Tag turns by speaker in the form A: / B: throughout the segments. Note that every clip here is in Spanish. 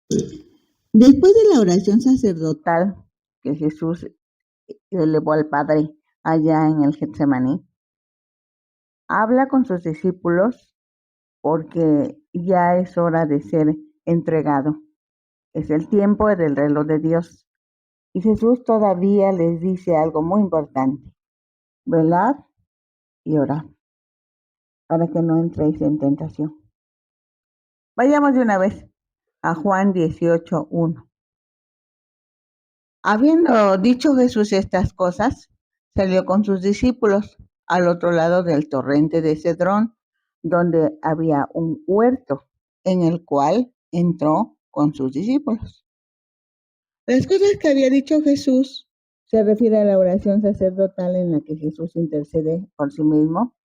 A: Después de la oración sacerdotal que Jesús elevó al Padre allá en el Getsemaní, habla con sus discípulos porque ya es hora de ser entregado. Es el tiempo del reloj de Dios. Y Jesús todavía les dice algo muy importante: velad y orad para que no entréis en tentación. Vayamos de una vez a Juan 18:1. Habiendo dicho Jesús estas cosas, salió con sus discípulos al otro lado del torrente de Cedrón, donde había un huerto, en el cual entró con sus discípulos. Las cosas que había dicho Jesús se refiere a la oración sacerdotal en la que Jesús intercede por sí mismo,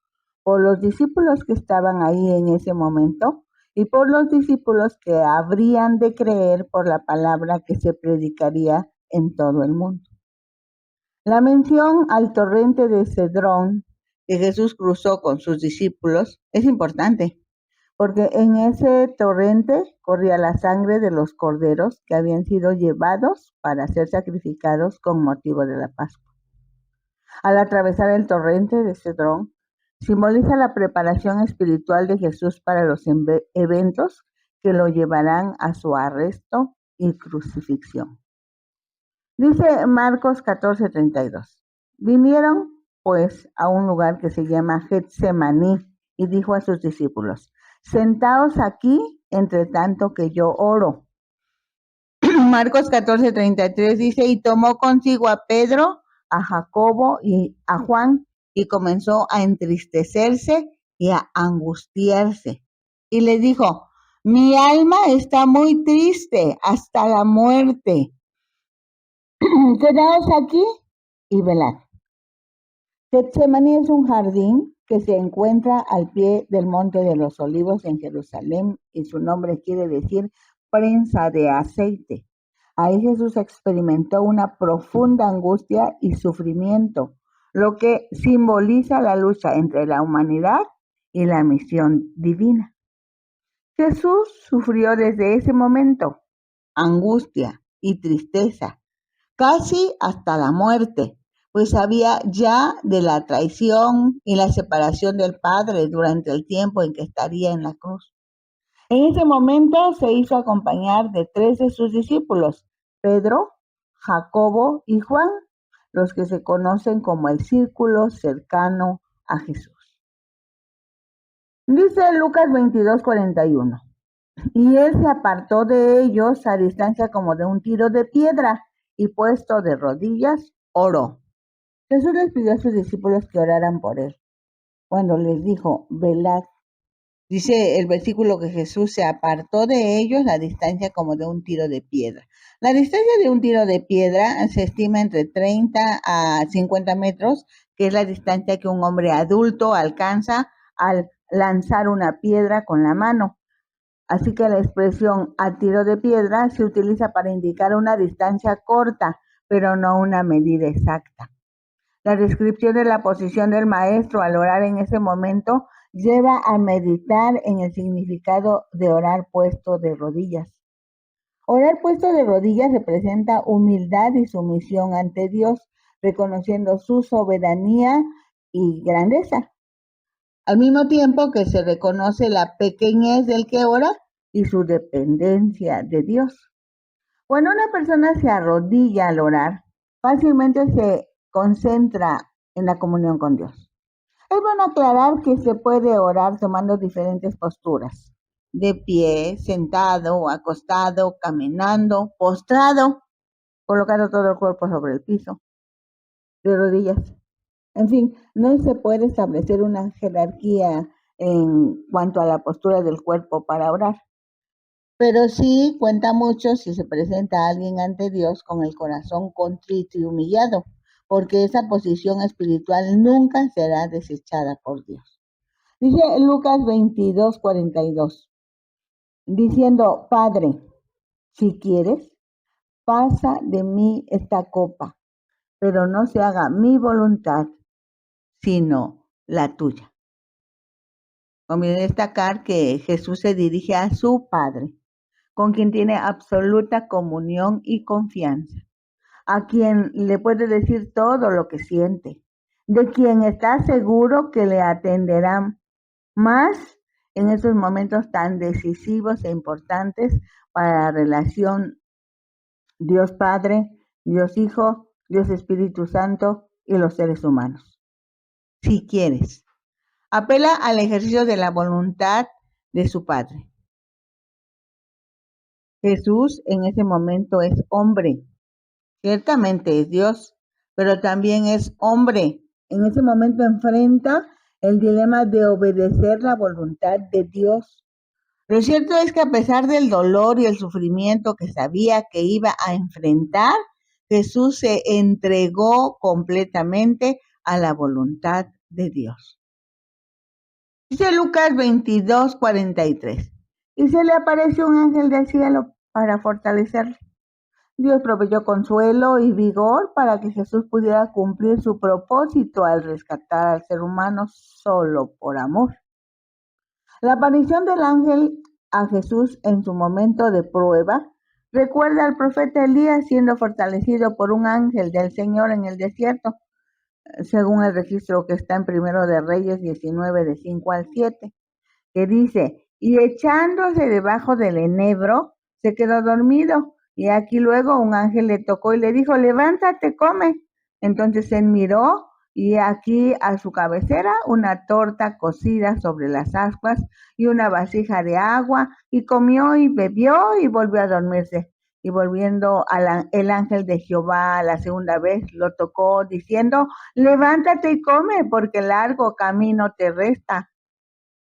A: por los discípulos que estaban ahí en ese momento y por los discípulos que habrían de creer por la palabra que se predicaría en todo el mundo. La mención al torrente de Cedrón que Jesús cruzó con sus discípulos es importante, porque en ese torrente corría la sangre de los corderos que habían sido llevados para ser sacrificados con motivo de la Pascua. Al atravesar el torrente de Cedrón, simboliza la preparación espiritual de Jesús para los eventos que lo llevarán a su arresto y crucifixión. Dice Marcos 14:32. Vinieron pues a un lugar que se llama Getsemaní y dijo a sus discípulos: sentaos aquí entre tanto que yo oro. Marcos 14:33 dice: y tomó consigo a Pedro, a Jacobo y a Juan, y comenzó a entristecerse y a angustiarse. Y le dijo: mi alma está muy triste hasta la muerte. Quedaos aquí y velad. Getsemaní es un jardín que se encuentra al pie del Monte de los Olivos en Jerusalén, y su nombre quiere decir prensa de aceite. Ahí Jesús experimentó una profunda angustia y sufrimiento, lo que simboliza la lucha entre la humanidad y la misión divina. Jesús sufrió desde ese momento angustia y tristeza, casi hasta la muerte, pues sabía ya de la traición y la separación del Padre durante el tiempo en que estaría en la cruz. En ese momento se hizo acompañar de 3 de sus discípulos: Pedro, Jacobo y Juan, los que se conocen como el círculo cercano a Jesús. Dice Lucas 22:41. Y él se apartó de ellos a distancia como de un tiro de piedra, y puesto de rodillas, oró. Jesús les pidió a sus discípulos que oraran por él. Cuando les dijo: velad, dice el versículo que Jesús se apartó de ellos a distancia como de un tiro de piedra. La distancia de un tiro de piedra se estima entre 30 a 50 metros, que es la distancia que un hombre adulto alcanza al lanzar una piedra con la mano. Así que la expresión a tiro de piedra se utiliza para indicar una distancia corta, pero no una medida exacta. La descripción de la posición del maestro al orar en ese momento lleva a meditar en el significado de orar puesto de rodillas. Orar puesto de rodillas representa humildad y sumisión ante Dios, reconociendo su soberanía y grandeza, al mismo tiempo que se reconoce la pequeñez del que ora y su dependencia de Dios. Cuando una persona se arrodilla al orar, fácilmente se concentra en la comunión con Dios. Es bueno aclarar que se puede orar tomando diferentes posturas: de pie, sentado, acostado, caminando, postrado, colocando todo el cuerpo sobre el piso, de rodillas. En fin, no se puede establecer una jerarquía en cuanto a la postura del cuerpo para orar, pero sí cuenta mucho si se presenta alguien ante Dios con el corazón contrito y humillado, porque esa posición espiritual nunca será desechada por Dios. Dice Lucas 22:42, diciendo: Padre, si quieres, pasa de mí esta copa, pero no se haga mi voluntad, sino la tuya. Conviene destacar que Jesús se dirige a su Padre, con quien tiene absoluta comunión y confianza, a quien le puede decir todo lo que siente, de quien está seguro que le atenderán más en esos momentos tan decisivos e importantes para la relación Dios Padre, Dios Hijo, Dios Espíritu Santo y los seres humanos. Si quieres, apela al ejercicio de la voluntad de su Padre. Jesús en ese momento es hombre. Ciertamente es Dios, pero también es hombre. En ese momento enfrenta el dilema de obedecer la voluntad de Dios. Lo cierto es que a pesar del dolor y el sufrimiento que sabía que iba a enfrentar, Jesús se entregó completamente a la voluntad de Dios. Dice Lucas 22:43. Y se le apareció un ángel del cielo para fortalecerle. Dios proveyó consuelo y vigor para que Jesús pudiera cumplir su propósito al rescatar al ser humano solo por amor. La aparición del ángel a Jesús en su momento de prueba recuerda al profeta Elías siendo fortalecido por un ángel del Señor en el desierto, según el registro que está en Primero de Reyes 19, de 5 al 7, que dice, y echándose debajo del enebro, se quedó dormido, y aquí luego un ángel le tocó y le dijo, levántate, come. Entonces él miró, y aquí a su cabecera una torta cocida sobre las ascuas y una vasija de agua, y comió y bebió y volvió a dormirse. Y volviendo el ángel de Jehová la segunda vez, lo tocó diciendo, levántate y come, porque largo camino te resta.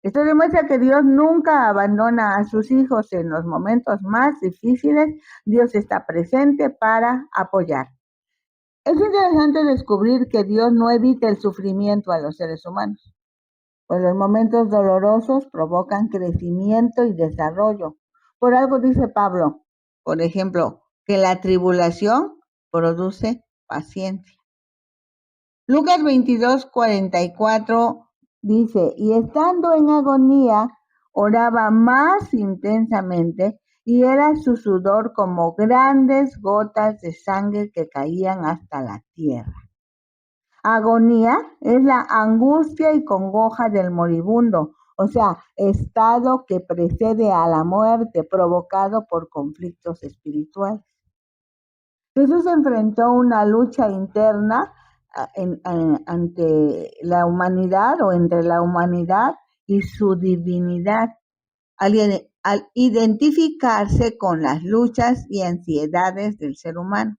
A: Esto demuestra que Dios nunca abandona a sus hijos en los momentos más difíciles. Dios está presente para apoyar. Es interesante descubrir que Dios no evita el sufrimiento a los seres humanos, pues los momentos dolorosos provocan crecimiento y desarrollo. Por algo dice Pablo, por ejemplo, que la tribulación produce paciencia. Lucas 22:44 dice, y estando en agonía, oraba más intensamente, y era su sudor como grandes gotas de sangre que caían hasta la tierra. Agonía es la angustia y congoja del moribundo, o sea, estado que precede a la muerte provocado por conflictos espirituales. Jesús enfrentó una lucha interna ante la humanidad o entre la humanidad y su divinidad, al identificarse con las luchas y ansiedades del ser humano.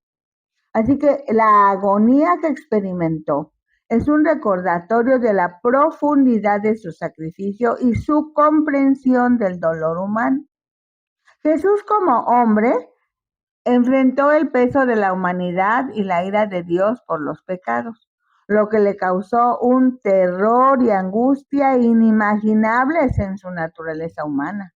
A: Así que la agonía que experimentó es un recordatorio de la profundidad de su sacrificio y su comprensión del dolor humano. Jesús como hombre enfrentó el peso de la humanidad y la ira de Dios por los pecados, lo que le causó un terror y angustia inimaginables en su naturaleza humana.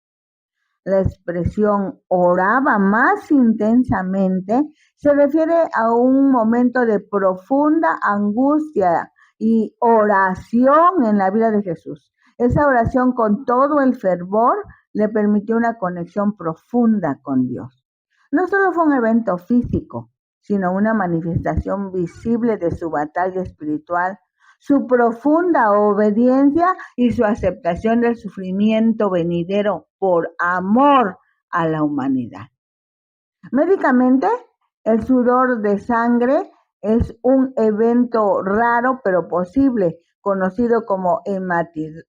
A: La expresión oraba más intensamente se refiere a un momento de profunda angustia y oración en la vida de Jesús. Esa oración con todo el fervor le permitió una conexión profunda con Dios. No solo fue un evento físico, sino una manifestación visible de su batalla espiritual, su profunda obediencia y su aceptación del sufrimiento venidero por amor a la humanidad. Médicamente, el sudor de sangre es un evento raro pero posible, conocido como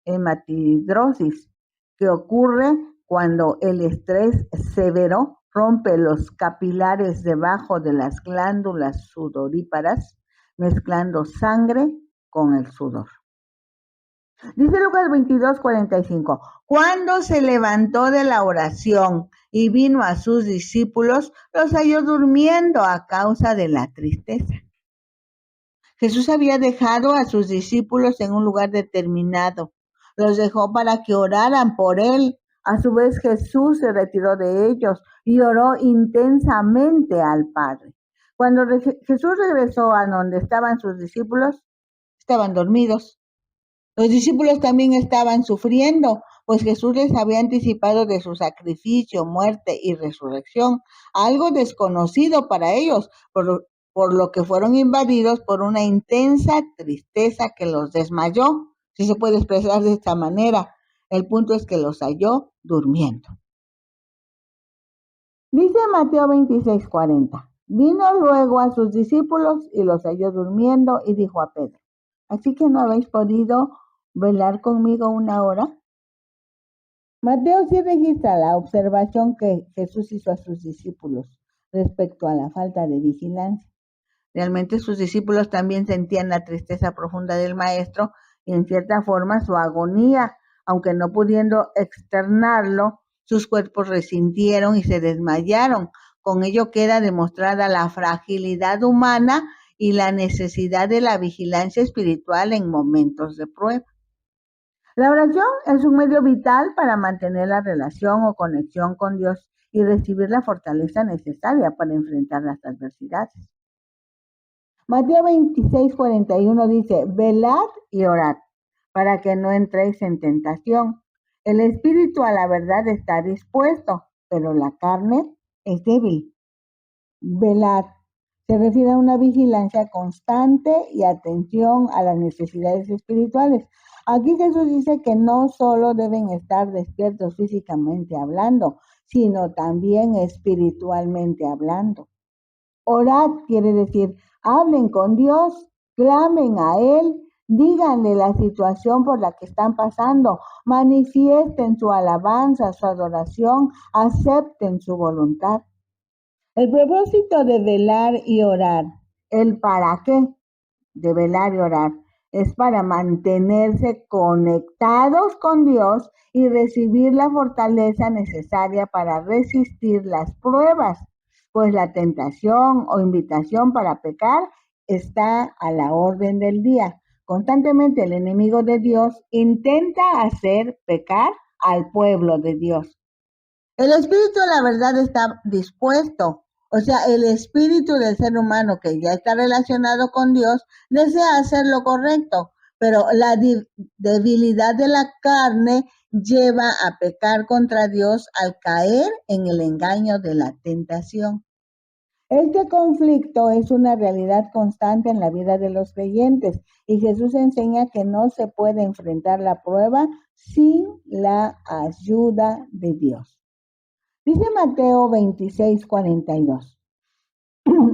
A: hematidrosis, que ocurre cuando el estrés severo rompe los capilares debajo de las glándulas sudoríparas, mezclando sangre con el sudor. Dice Lucas 22:45, cuando se levantó de la oración y vino a sus discípulos, los halló durmiendo a causa de la tristeza. Jesús había dejado a sus discípulos en un lugar determinado. Los dejó para que oraran por él. A su vez Jesús se retiró de ellos y oró intensamente al Padre. Cuando Jesús regresó a donde estaban sus discípulos, estaban dormidos. Los discípulos también estaban sufriendo pues Jesús les había anticipado de su sacrificio, muerte y resurrección, algo desconocido para ellos, por lo que fueron invadidos por una intensa tristeza que los desmayó, si se puede expresar de esta manera. El punto es que los halló durmiendo. Dice Mateo 26:40. Vino luego a sus discípulos y los halló durmiendo y dijo a Pedro: ¿así que no habéis podido velar conmigo una hora? Mateo sí registra la observación que Jesús hizo a sus discípulos respecto a la falta de vigilancia. Realmente sus discípulos también sentían la tristeza profunda del Maestro y en cierta forma su agonía, aunque no pudiendo externarlo, sus cuerpos resintieron y se desmayaron. Con ello queda demostrada la fragilidad humana y la necesidad de la vigilancia espiritual en momentos de prueba. La oración es un medio vital para mantener la relación o conexión con Dios y recibir la fortaleza necesaria para enfrentar las adversidades. Mateo 26:41 dice: velad y orad, para que no entréis en tentación. El espíritu a la verdad está dispuesto, pero la carne es débil. Velad se refiere a una vigilancia constante y atención a las necesidades espirituales. Aquí Jesús dice que no solo deben estar despiertos físicamente hablando, sino también espiritualmente hablando. Orad quiere decir, hablen con Dios, clamen a Él, díganle la situación por la que están pasando, manifiesten su alabanza, su adoración, acepten su voluntad. El propósito de velar y orar, el para qué de velar y orar, es para mantenerse conectados con Dios y recibir la fortaleza necesaria para resistir las pruebas, pues la tentación o invitación para pecar está a la orden del día. Constantemente el enemigo de Dios intenta hacer pecar al pueblo de Dios. El espíritu de la verdad está dispuesto, o sea, el espíritu del ser humano que ya está relacionado con Dios desea hacer lo correcto, pero la debilidad de la carne lleva a pecar contra Dios al caer en el engaño de la tentación. Este conflicto es una realidad constante en la vida de los creyentes y Jesús enseña que no se puede enfrentar la prueba sin la ayuda de Dios. Dice Mateo 26:42.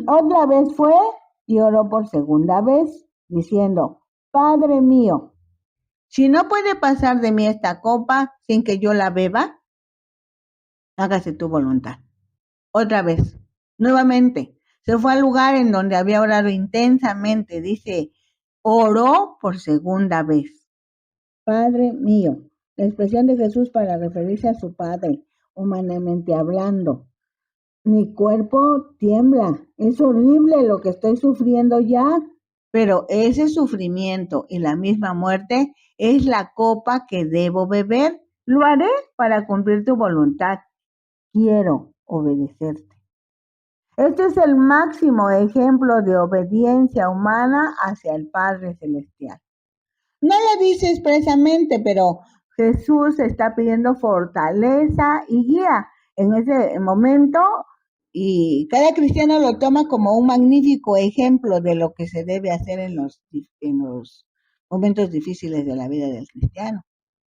A: Otra vez fue y oró por segunda vez, diciendo: Padre mío, si no puede pasar de mí esta copa sin que yo la beba, hágase tu voluntad. Otra vez, nuevamente, se fue al lugar en donde había orado intensamente. Dice, oró por segunda vez. Padre mío, la expresión de Jesús para referirse a su Padre, humanamente hablando. Mi cuerpo tiembla, es horrible lo que estoy sufriendo ya, pero ese sufrimiento y la misma muerte es la copa que debo beber. Lo haré para cumplir tu voluntad. Quiero obedecerte. Este es el máximo ejemplo de obediencia humana hacia el Padre Celestial. No lo dice expresamente, pero Jesús está pidiendo fortaleza y guía en ese momento y cada cristiano lo toma como un magnífico ejemplo de lo que se debe hacer en los momentos difíciles de la vida del cristiano.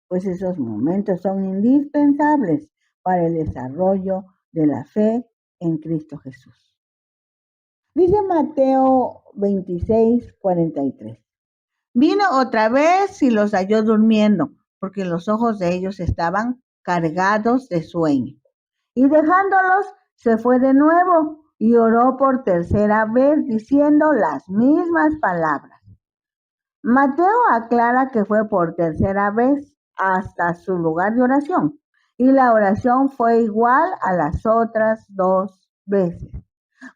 A: Pues esos momentos son indispensables para el desarrollo de la fe en Cristo Jesús. Dice Mateo 26:43. Vino otra vez y los halló durmiendo, porque los ojos de ellos estaban cargados de sueño. Y dejándolos, se fue de nuevo y oró por tercera vez, diciendo las mismas palabras. Mateo aclara que fue por tercera vez hasta su lugar de oración, y la oración fue igual a las otras 2 veces.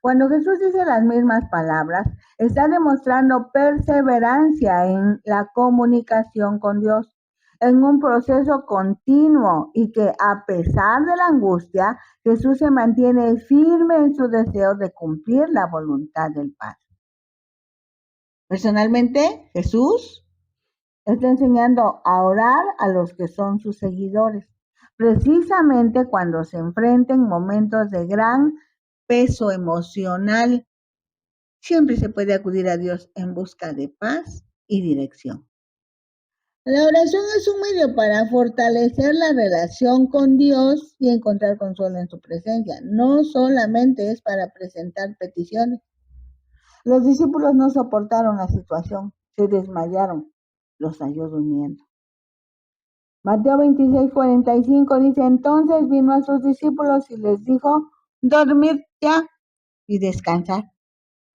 A: Cuando Jesús dice las mismas palabras, está demostrando perseverancia en la comunicación con Dios, en un proceso continuo y que a pesar de la angustia, Jesús se mantiene firme en su deseo de cumplir la voluntad del Padre. Personalmente, Jesús Está enseñando a orar a los que son sus seguidores, precisamente cuando se enfrenten momentos de gran peso emocional. Siempre se puede acudir a Dios en busca de paz y dirección. La oración es un medio para fortalecer la relación con Dios y encontrar consuelo en su presencia. No solamente es para presentar peticiones. Los discípulos no soportaron la situación, se desmayaron, los halló durmiendo. Mateo 26:45 dice, entonces vino a sus discípulos y les dijo, dormid ya y descansad.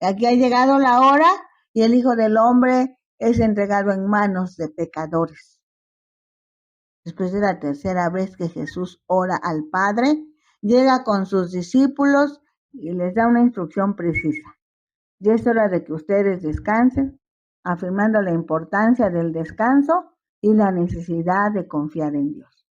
A: Aquí ha llegado la hora y el Hijo del Hombre es entregado en manos de pecadores. Después de la tercera vez que Jesús ora al Padre, llega con sus discípulos y les da una instrucción precisa. Ya es hora de que ustedes descansen, afirmando la importancia del descanso y la necesidad de confiar en Dios.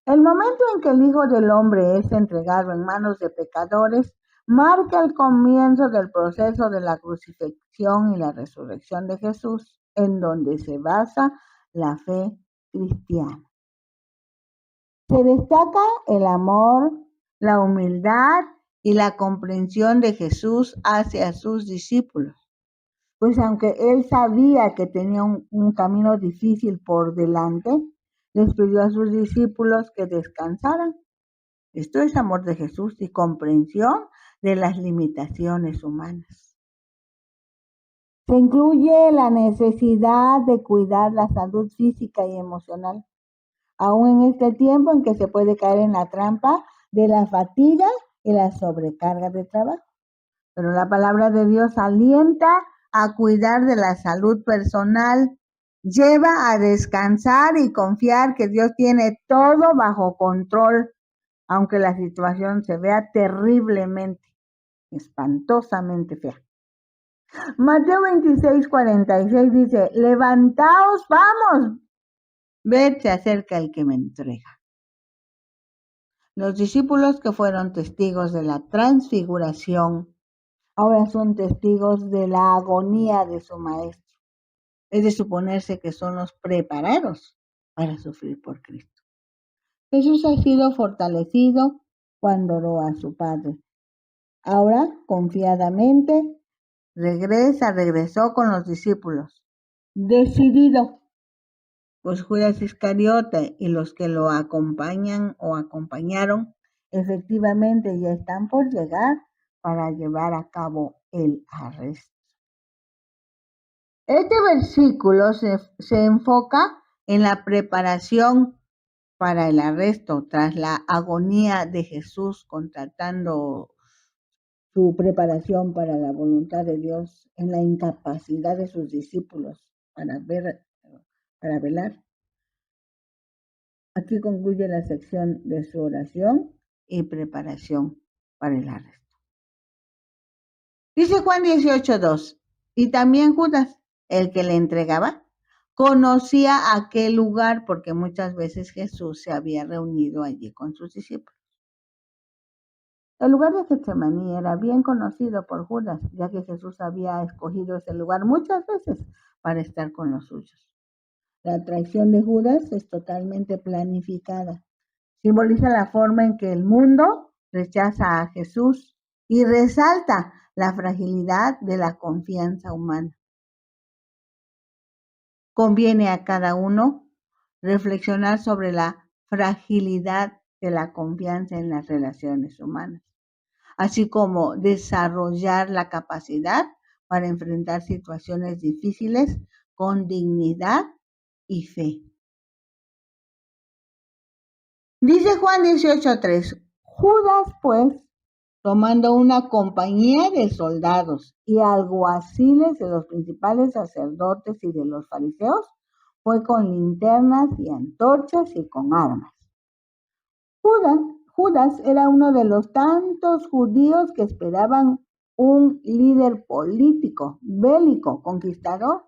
A: El momento en que el Hijo del Hombre es entregado en manos de pecadores marca el comienzo del proceso de la crucifixión y la resurrección de Jesús, en donde se basa la fe cristiana. Se destaca el amor, la humildad y la comprensión de Jesús hacia sus discípulos. Pues aunque él sabía que tenía un camino difícil por delante, les pidió a sus discípulos que descansaran. Esto es amor de Jesús y comprensión de las limitaciones humanas. Se incluye la necesidad de cuidar la salud física y emocional, aún en este tiempo en que se puede caer en la trampa de la fatiga y la sobrecarga de trabajo. Pero la palabra de Dios alienta a cuidar de la salud personal, lleva a descansar y confiar que Dios tiene todo bajo control, aunque la situación se vea terriblemente, espantosamente fea. Mateo 26:46 dice, levantaos, vamos, ved, se acerca el que me entrega. Los discípulos que fueron testigos de la transfiguración ahora son testigos de la agonía de su maestro. Es de suponerse que son los preparados para sufrir por Cristo. Jesús ha sido fortalecido cuando oró a su Padre. Ahora, confiadamente, regresó con los discípulos, decidido, pues Judas Iscariote y los que lo acompañan o acompañaron, efectivamente ya están por llegar para llevar a cabo el arresto. Este versículo se enfoca en la preparación para el arresto, tras la agonía de Jesús, contratando su preparación para la voluntad de Dios, en la incapacidad de sus discípulos para velar. Aquí concluye la sección de su oración y preparación para el arresto. Dice Juan 18:2, y también Judas, el que le entregaba, conocía aquel lugar porque muchas veces Jesús se había reunido allí con sus discípulos. El lugar de Getsemaní era bien conocido por Judas, ya que Jesús había escogido ese lugar muchas veces para estar con los suyos. La traición de Judas es totalmente planificada. Simboliza la forma en que el mundo rechaza a Jesús y resalta la fragilidad de la confianza humana. Conviene a cada uno reflexionar sobre la fragilidad de la confianza en las relaciones humanas, así como desarrollar la capacidad para enfrentar situaciones difíciles con dignidad y fe. Dice Juan 18:3, Judas pues, tomando una compañía de soldados y alguaciles de los principales sacerdotes y de los fariseos, fue con linternas y antorchas y con armas. Judas era uno de los tantos judíos que esperaban un líder político, bélico, conquistador.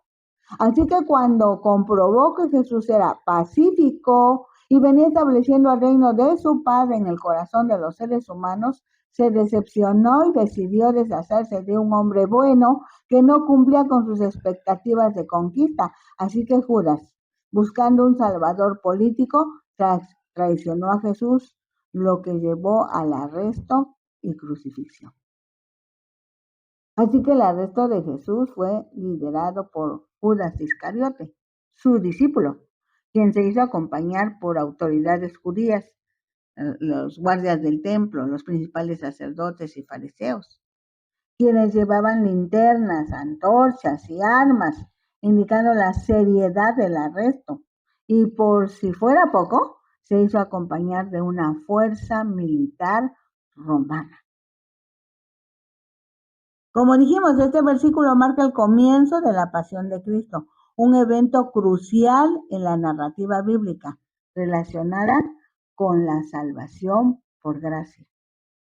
A: Así que cuando comprobó que Jesús era pacífico y venía estableciendo el reino de su Padre en el corazón de los seres humanos, se decepcionó y decidió deshacerse de un hombre bueno que no cumplía con sus expectativas de conquista. Así que Judas, buscando un salvador político, traicionó a Jesús, lo que llevó al arresto y crucifixión. Así que el arresto de Jesús fue liderado por Judas Iscariote, su discípulo, quien se hizo acompañar por autoridades judías, los guardias del templo, los principales sacerdotes y fariseos, quienes llevaban linternas, antorchas y armas, indicando la seriedad del arresto. Y por si fuera poco, se hizo acompañar de una fuerza militar romana. Como dijimos, este versículo marca el comienzo de la pasión de Cristo, un evento crucial en la narrativa bíblica relacionada con la salvación por gracia.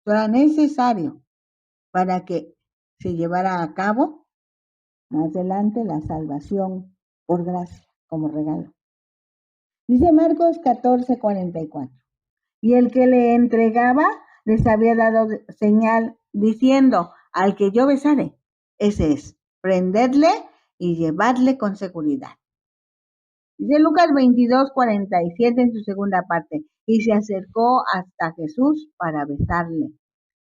A: Era necesario para que se llevara a cabo más adelante la salvación por gracia como regalo. Dice Marcos 14:44. Y el que le entregaba les había dado señal diciendo: al que yo besare, ese es, prendedle y llevadle con seguridad. Dice Lucas 22:47 en su segunda parte, y se acercó hasta Jesús para besarle.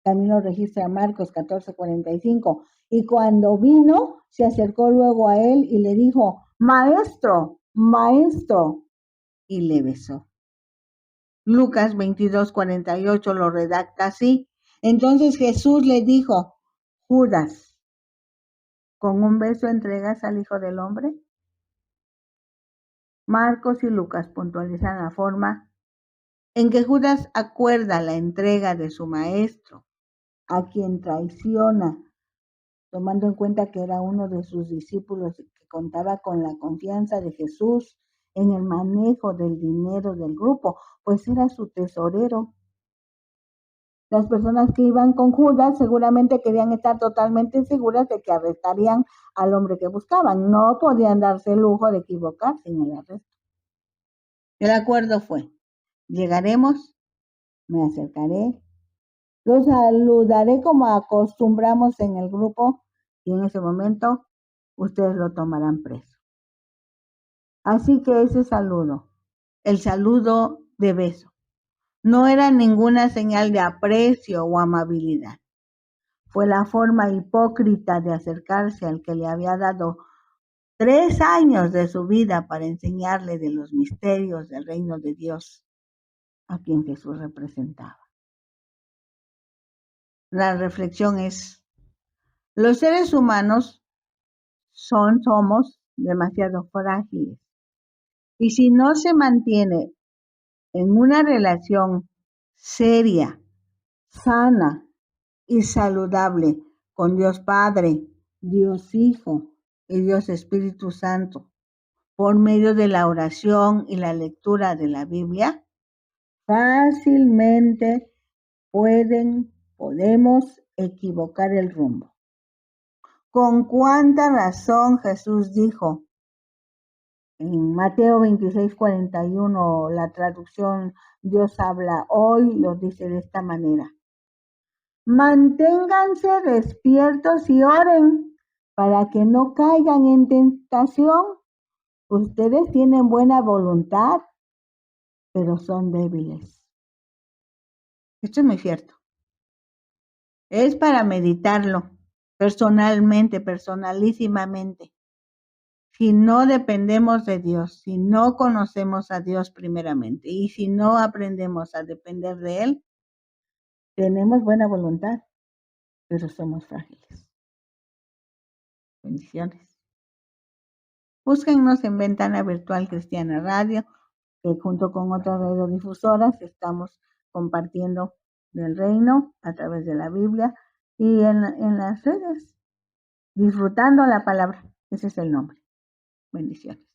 A: También lo registra Marcos 14:45. Y cuando vino, se acercó luego a él y le dijo: maestro, maestro, y le besó. Lucas 22:48 lo redacta así. Entonces Jesús le dijo: Judas, ¿con un beso entregas al Hijo del Hombre? Marcos y Lucas puntualizan la forma en que Judas acuerda la entrega de su maestro, a quien traiciona, tomando en cuenta que era uno de sus discípulos que contaba con la confianza de Jesús en el manejo del dinero del grupo, pues era su tesorero. Las personas que iban con Judas seguramente querían estar totalmente seguras de que arrestarían al hombre que buscaban. No podían darse el lujo de equivocarse en el arresto. El acuerdo fue: llegaremos, me acercaré, lo saludaré como acostumbramos en el grupo y en ese momento ustedes lo tomarán preso. Así que ese saludo, el saludo de beso, no era ninguna señal de aprecio o amabilidad. Fue la forma hipócrita de acercarse al que le había dado 3 años de su vida para enseñarle de los misterios del reino de Dios, a quien Jesús representaba. La reflexión es: los seres humanos somos demasiado frágiles. Y si no se mantiene en una relación seria, sana y saludable con Dios Padre, Dios Hijo y Dios Espíritu Santo, por medio de la oración y la lectura de la Biblia, fácilmente podemos equivocar el rumbo. Con cuánta razón Jesús dijo en Mateo 26:41, la traducción Dios habla hoy, lo dice de esta manera: manténganse despiertos y oren para que no caigan en tentación. Ustedes tienen buena voluntad, pero son débiles. Esto es muy cierto. Es para meditarlo personalmente, personalísimamente. Si no dependemos de Dios, si no conocemos a Dios primeramente y si no aprendemos a depender de Él, tenemos buena voluntad, pero somos frágiles. Bendiciones. Búsquennos en Ventana Virtual Cristiana Radio, que junto con otras radiodifusoras estamos compartiendo del reino a través de la Biblia y en las redes, disfrutando la palabra. Ese es el nombre. Bendiciones.